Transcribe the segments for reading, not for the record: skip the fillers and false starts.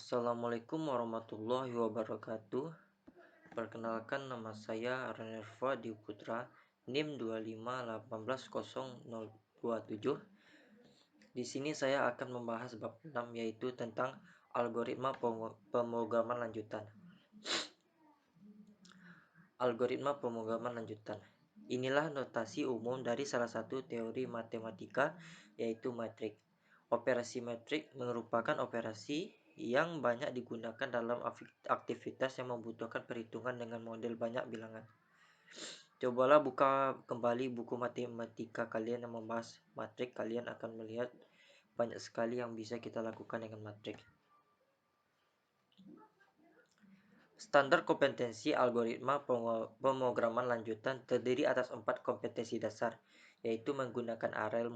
Assalamualaikum warahmatullahi wabarakatuh. Perkenalkan, nama saya Arnerva Putra, NIM 2581027. Di sini saya akan membahas bab 6, yaitu tentang algoritma pemrograman lanjutan. Algoritma pemrograman lanjutan. Inilah notasi umum dari salah satu teori matematika, yaitu matrik. Operasi matrik merupakan operasi yang banyak digunakan dalam aktivitas yang membutuhkan perhitungan dengan model banyak bilangan. Cobalah buka kembali buku matematika kalian yang membahas matrik. Kalian akan melihat banyak sekali yang bisa kita lakukan dengan matrik. Standar kompetensi algoritma pemrograman lanjutan terdiri atas 4 kompetensi dasar, yaitu menggunakan array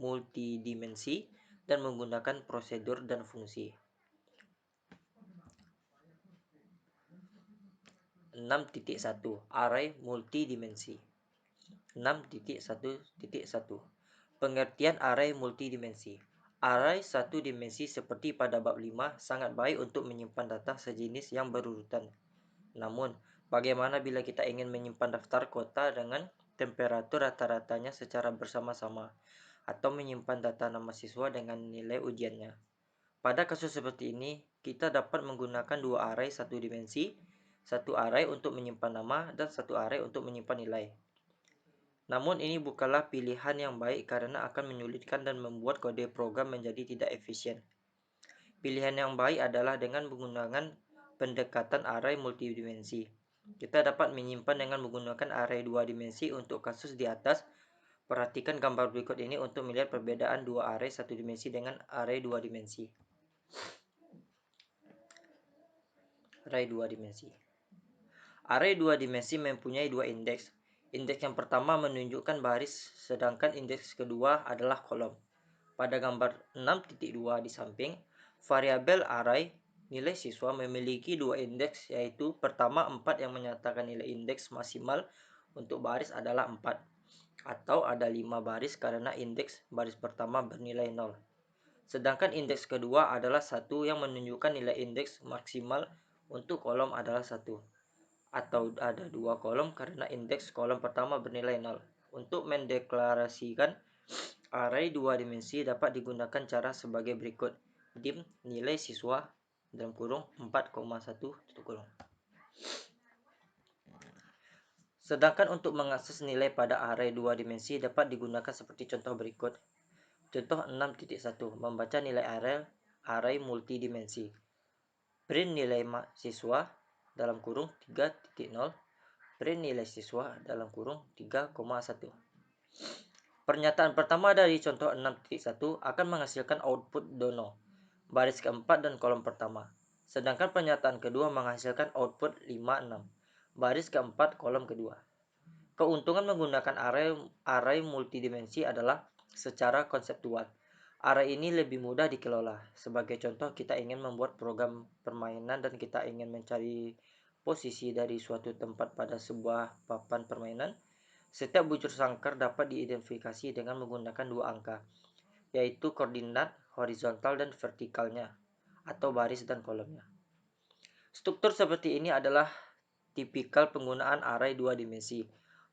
multidimensi dan menggunakan prosedur dan fungsi. 6.1 Array multidimensi. 6.1.1 Pengertian array multidimensi. Array satu dimensi seperti pada bab 5 sangat baik untuk menyimpan data sejenis yang berurutan. Namun, bagaimana bila kita ingin menyimpan daftar kota dengan temperatur rata-ratanya secara bersama-sama, atau menyimpan data nama siswa dengan nilai ujiannya? Pada kasus seperti ini, kita dapat menggunakan dua array satu dimensi, satu array untuk menyimpan nama dan satu array untuk menyimpan nilai. Namun ini bukanlah pilihan yang baik karena akan menyulitkan dan membuat kode program menjadi tidak efisien. Pilihan yang baik adalah dengan menggunakan pendekatan array multidimensi. Kita dapat menyimpan dengan menggunakan array dua dimensi untuk kasus di atas. Perhatikan gambar berikut ini untuk melihat perbedaan dua array satu dimensi dengan array dua dimensi. Array dua dimensi. Array dua dimensi mempunyai dua indeks. Indeks yang pertama menunjukkan baris, sedangkan indeks kedua adalah kolom. Pada gambar 6.2 di samping, variabel array nilai siswa memiliki dua indeks, yaitu pertama 4 yang menyatakan nilai indeks maksimal untuk baris adalah 4, atau ada 5 baris karena indeks baris pertama bernilai 0. Sedangkan indeks kedua adalah 1 yang menunjukkan nilai indeks maksimal untuk kolom adalah 1, atau ada 2 kolom karena indeks kolom pertama bernilai 0. Untuk mendeklarasikan array dua dimensi dapat digunakan cara sebagai berikut. Dim nilai siswa dalam kurung 4,1 tutup kurung. Sedangkan untuk mengakses nilai pada array dua dimensi dapat digunakan seperti contoh berikut. Contoh 6.1 membaca nilai array multidimensi. Print nilai siswa dalam kurung 3.0. Print nilai siswa dalam kurung 3,1. Pernyataan pertama dari contoh 6.1 akan menghasilkan output dono, baris keempat dan kolom pertama. Sedangkan pernyataan kedua menghasilkan output 56, baris keempat kolom kedua. Keuntungan menggunakan array multidimensi adalah secara konseptual. Array ini lebih mudah dikelola. Sebagai contoh, kita ingin membuat program permainan dan kita ingin mencari posisi dari suatu tempat pada sebuah papan permainan. Setiap bujur sangkar dapat diidentifikasi dengan menggunakan dua angka, yaitu koordinat horizontal dan vertikalnya, atau baris dan kolomnya. Struktur seperti ini adalah tipikal penggunaan array dua dimensi.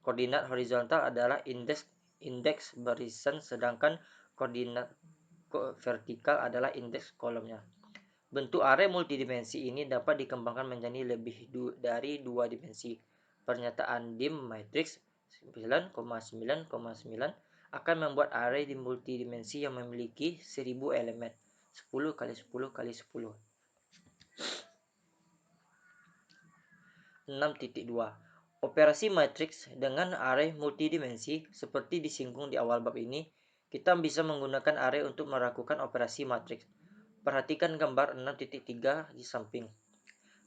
Koordinat horizontal adalah indeks barisan, sedangkan koordinat vertikal adalah indeks kolomnya. Bentuk array multidimensi ini dapat dikembangkan menjadi lebih dari dua dimensi. Pernyataan dim matrix 9,9,9 akan membuat array di multidimensi yang memiliki 1000 elemen, 10 kali 10 kali 10. 6.2 Operasi matriks dengan array multidimensi. Seperti disinggung di awal bab ini, kita bisa menggunakan array untuk melakukan operasi matriks. Perhatikan gambar 6.3 di samping.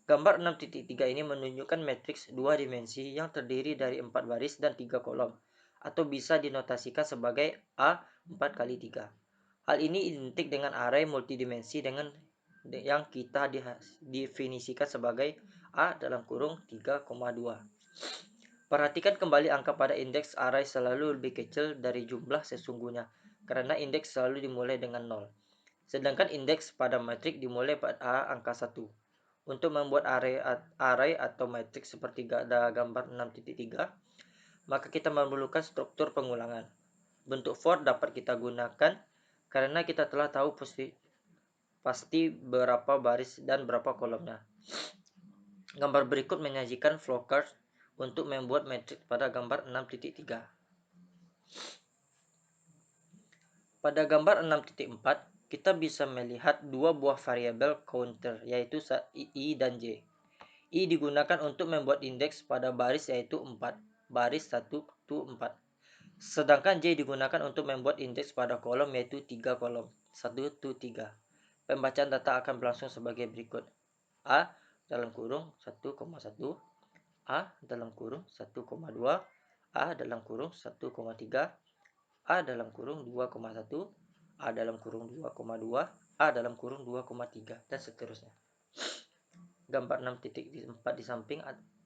Gambar 6.3 ini menunjukkan matriks dua dimensi yang terdiri dari 4 baris dan 3 kolom, atau bisa dinotasikan sebagai A 4 kali 3. Hal ini identik dengan array multidimensi dengan yang kita definisikan sebagai A dalam kurung 3,2. Perhatikan kembali angka pada indeks array selalu lebih kecil dari jumlah sesungguhnya, karena indeks selalu dimulai dengan 0. Sedangkan indeks pada matriks dimulai pada angka 1. Untuk membuat array atau matriks seperti pada gambar 6.3, maka kita memerlukan struktur pengulangan. Bentuk for dapat kita gunakan karena kita telah tahu pasti berapa baris dan berapa kolomnya. Gambar berikut menyajikan flowchart untuk membuat matriks pada gambar 6.3. Pada gambar 6.4, kita bisa melihat dua buah variabel counter, yaitu I dan J. I digunakan untuk membuat indeks pada baris yaitu 4, baris 1 to 4. Sedangkan J digunakan untuk membuat indeks pada kolom yaitu 3 kolom, 1 to 3. Pembacaan data akan berlangsung sebagai berikut. A dalam kurung 1,1, A dalam kurung 1,2, A dalam kurung 1,3, A dalam kurung 2,1, A dalam kurung 2,2, A dalam kurung 2,3, dan seterusnya. Gambar 6.4 di samping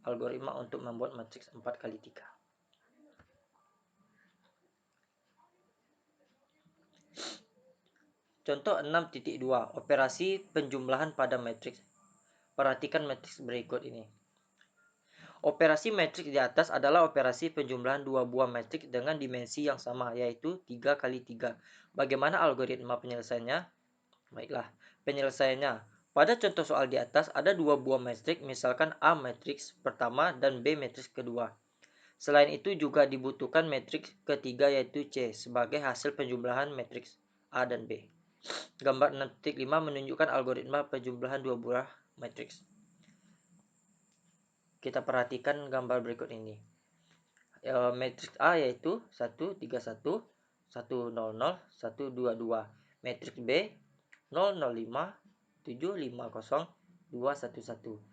algoritma untuk membuat matriks 4 kali 3. Contoh 6.2, operasi penjumlahan pada matriks. Perhatikan matriks berikut ini. Operasi matriks di atas adalah operasi penjumlahan dua buah matriks dengan dimensi yang sama, yaitu 3 kali 3. Bagaimana algoritma penyelesaiannya? Baiklah, penyelesaiannya. Pada contoh soal di atas ada dua buah matriks, misalkan A matriks pertama dan B matriks kedua. Selain itu juga dibutuhkan matriks ketiga yaitu C sebagai hasil penjumlahan matriks A dan B. Gambar 6.5 menunjukkan algoritma penjumlahan dua buah matriks. Kita perhatikan gambar berikut ini. Matriks A yaitu 131, 100, 122. Matriks B 005, 750, 211.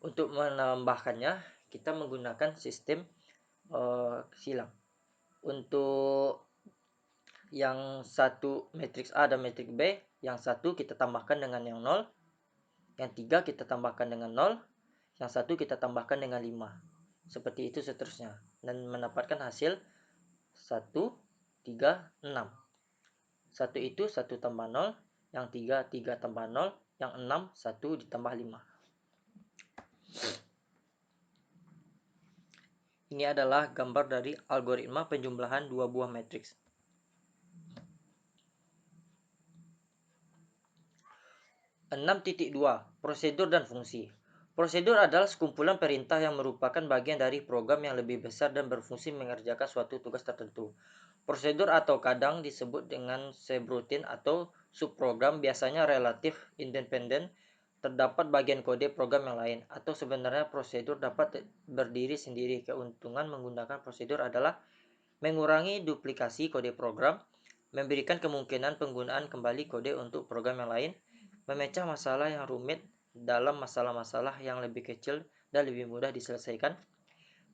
Untuk menambahkannya, kita menggunakan sistem silang. Untuk yang satu matriks A dan matriks B, yang satu kita tambahkan dengan yang 0, yang 3 kita tambahkan dengan 0, yang satu kita tambahkan dengan 5. Seperti itu seterusnya. Dan mendapatkan hasil 1, 3, 6. 1 itu 1 tambah 0, yang 3, 3 tambah 0, yang 6, 1 ditambah 5. Ini adalah gambar dari algoritma penjumlahan dua buah matriks. (6.2) Prosedur dan fungsi. Prosedur adalah sekumpulan perintah yang merupakan bagian dari program yang lebih besar dan berfungsi mengerjakan suatu tugas tertentu. Prosedur atau kadang disebut dengan subroutine atau subprogram biasanya relatif independen. Terdapat bagian kode program yang lain, atau sebenarnya prosedur dapat berdiri sendiri. Keuntungan menggunakan prosedur adalah mengurangi duplikasi kode program, memberikan kemungkinan penggunaan kembali kode untuk program yang lain, memecah masalah yang rumit dalam masalah-masalah yang lebih kecil dan lebih mudah diselesaikan,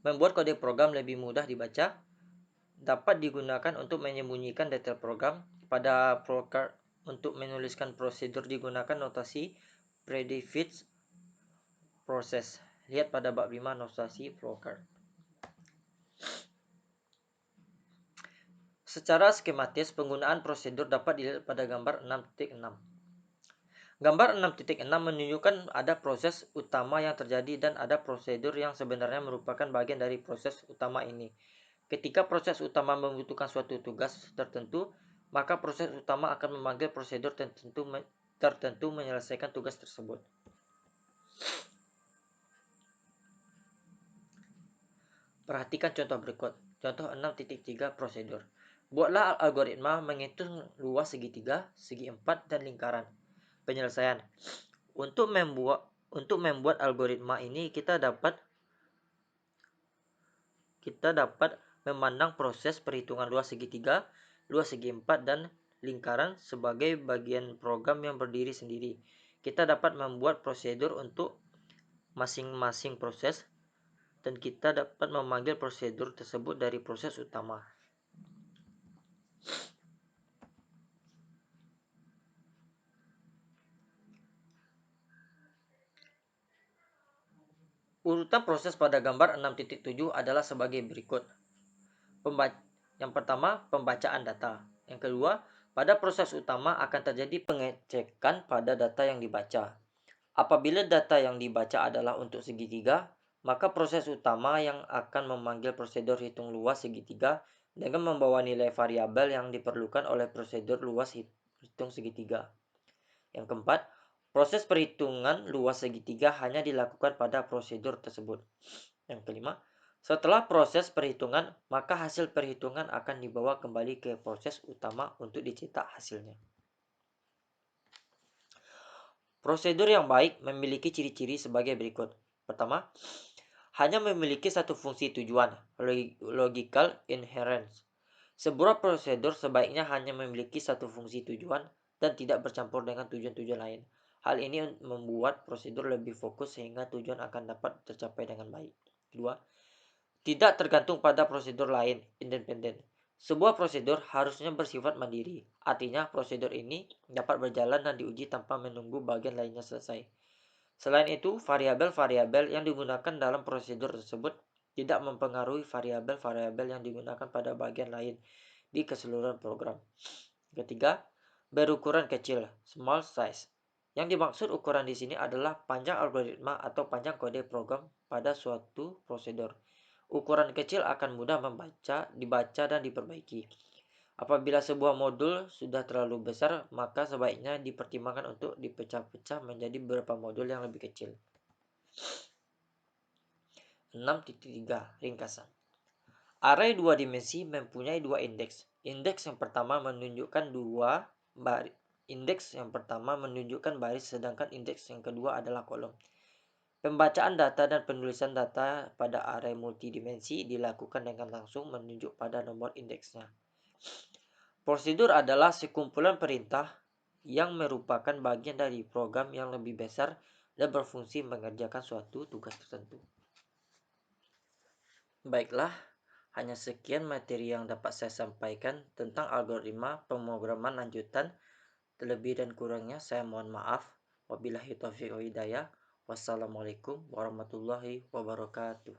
membuat kode program lebih mudah dibaca, dapat digunakan untuk menyembunyikan detail program. Pada flowchart untuk menuliskan prosedur digunakan notasi predefined process. Lihat pada bab 5 notasi flowchart. Secara skematis, penggunaan prosedur dapat dilihat pada gambar 6.6. Gambar 6.6 menunjukkan ada proses utama yang terjadi dan ada prosedur yang sebenarnya merupakan bagian dari proses utama ini. Ketika proses utama membutuhkan suatu tugas tertentu, maka proses utama akan memanggil prosedur tertentu menyelesaikan tugas tersebut. Perhatikan contoh berikut. Contoh 6.3 prosedur. Buatlah algoritma menghitung luas segitiga, segi 4, dan lingkaran. Penyelesaian. Untuk membuat algoritma ini kita dapat memandang proses perhitungan luas segitiga, luas segi 4, dan lingkaran sebagai bagian program yang berdiri sendiri. Kita dapat membuat prosedur untuk masing-masing proses, dan kita dapat memanggil prosedur tersebut dari proses utama. Urutan proses pada gambar 6.7 adalah sebagai berikut. Yang pertama, pembacaan data. Yang kedua, Pada proses utama akan terjadi pengecekan pada data yang dibaca. Apabila data yang dibaca adalah untuk segitiga, maka proses utama yang akan memanggil prosedur hitung luas segitiga dengan membawa nilai variabel yang diperlukan oleh prosedur luas hitung segitiga. Yang keempat, proses perhitungan luas segitiga hanya dilakukan pada prosedur tersebut. Yang kelima, setelah proses perhitungan, maka hasil perhitungan akan dibawa kembali ke proses utama untuk dicetak hasilnya. Prosedur yang baik memiliki ciri-ciri sebagai berikut. Pertama, hanya memiliki satu fungsi tujuan, logical inherence. Sebuah prosedur sebaiknya hanya memiliki satu fungsi tujuan dan tidak bercampur dengan tujuan-tujuan lain. Hal ini membuat prosedur lebih fokus sehingga tujuan akan dapat tercapai dengan baik. Kedua, tidak tergantung pada prosedur lain, independen. Sebuah prosedur harusnya bersifat mandiri, artinya prosedur ini dapat berjalan dan diuji tanpa menunggu bagian lainnya selesai. Selain itu, variabel-variabel yang digunakan dalam prosedur tersebut tidak mempengaruhi variabel-variabel yang digunakan pada bagian lain di keseluruhan program. Ketiga, berukuran kecil, small size. Yang dimaksud ukuran di sini adalah panjang algoritma atau panjang kode program pada suatu prosedur. Ukuran kecil akan mudah dibaca dan diperbaiki. Apabila sebuah modul sudah terlalu besar, maka sebaiknya dipertimbangkan untuk dipecah-pecah menjadi beberapa modul yang lebih kecil. 6.3 Ringkasan. Array dua dimensi mempunyai dua indeks. Indeks yang pertama menunjukkan baris, sedangkan indeks yang kedua adalah kolom. Pembacaan data dan penulisan data pada array multidimensi dilakukan dengan langsung menunjuk pada nomor indeksnya. Prosedur adalah sekumpulan perintah yang merupakan bagian dari program yang lebih besar dan berfungsi mengerjakan suatu tugas tertentu. Baiklah, hanya sekian materi yang dapat saya sampaikan tentang algoritma pemrograman lanjutan. Terlebih dan kurangnya saya mohon maaf. Wabillahi taufiq wal hidayah. Wassalamualaikum warahmatullahi wabarakatuh.